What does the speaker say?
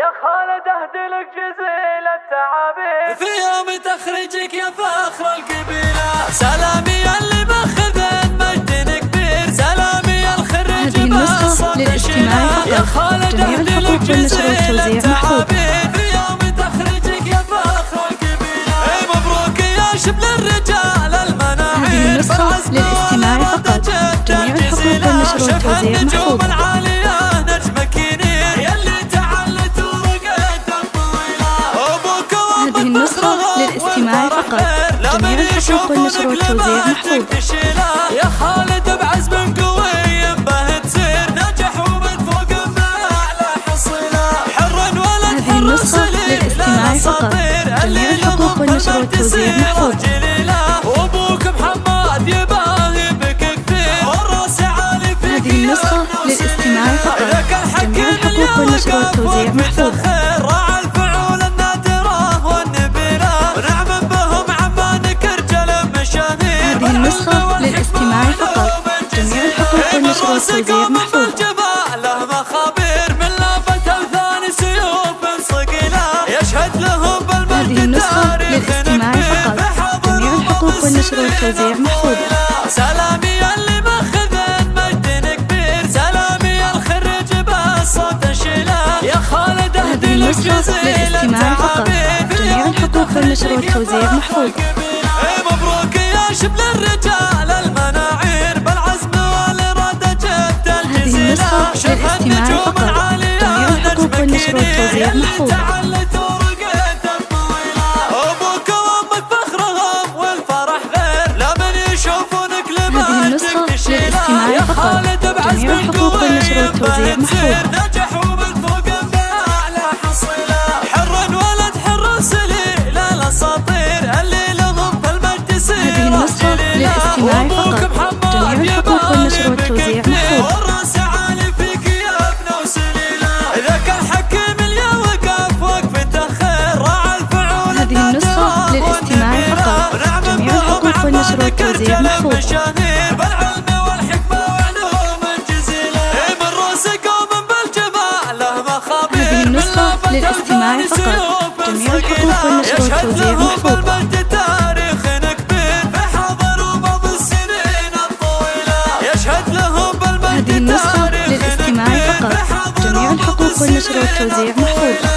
يا خالد اهدلك جزيل التعابير في يوم تخرجك يا فخر القبيلة. سلامي اللي باخذ مجد كبير، سلامي الخريج النسخة للاستماع يا خالد اهدلك جزيل التعابير في يوم تخرجك يا فخر القبيلة. مبروك يا شبل الرجال المناعير. هذه النسخة للاستماع فقط. جميع الحقوق والنشر والتوزيع محفوظة. هذه النسخة للاستماع فقط. جميع الحقوق والنشر والتوزيع محفوظة. يا خالد بعزم قوي به تصير ناجح ومن فوق بأعلى حصيلة. حرا ولا هذه النسخة للاستماع فقط. جميع الحقوق والنشر والتوزيع محفوظة. وابوك محمد يباهي بك كثير والراس عالي فيك. هذه النسخة للاستماع فقط. جميع الحقوق والنشر والتوزيع محفوظة. هذه النسخة للاستماع فقط. جميع الحقوق والنشر والتوزيع محفوظة. له مخابر من لافة أوثان سيوف صقيلة يشهد لهم بالمجد. هذه النسخة للاستماع فقط. جميع الحقوق والنشر والتوزيع محفوظة. سلامي اللي ماخذ مجد كبير، سلامي الخريج بالصوت الشيلة. يا خالد هذه النسخة للاستماع فقط. جميع الحقوق والنشر والتوزيع محفوظة. مبروك يا شبل الرجال المناعير بالعزم والإرادة جبت الجزيلة. هذه النسخة للاستماع فقط. جميع الحقوق والنشر والتوزيع محفوظة. أبوك وأمك فخرهم والفرح غير لا من يشوفونك لما هذه النسخة للاستماع فقط. جميع الحقوق والنشر والتوزيع محفوظة. نجح ومن فوق بأعلى حصيلة. حرا ولد حر سليل الأساطير اللي لهم في المجد سيرة. هذه النسخة للاستماع فقط. جميع الحقوق والنشر والتوزيع محفوظة. والراس عالي فيك يا ابن وسليلة. ذاك الحكيم اللي وقف وقفته خير راعى الفعول. هذه النسخة للاستماع فقط. جميع الحقوق والنشر والتوزيع محفوظة. بالعلم والحكمة وعلوم جزيلة. من روس قوم بالجمال له مخابر. هذه النسخة للاستماع فقط. جميع الحقوق والنشر والتوزيع محفوظة. تاريخ كبير في حضر ومضى السنين الطويلة. يشهد لهم بالمجد. هذه النسخة للاستماع فقط. جميع الحقوق والنشر والتوزيع محفوظة.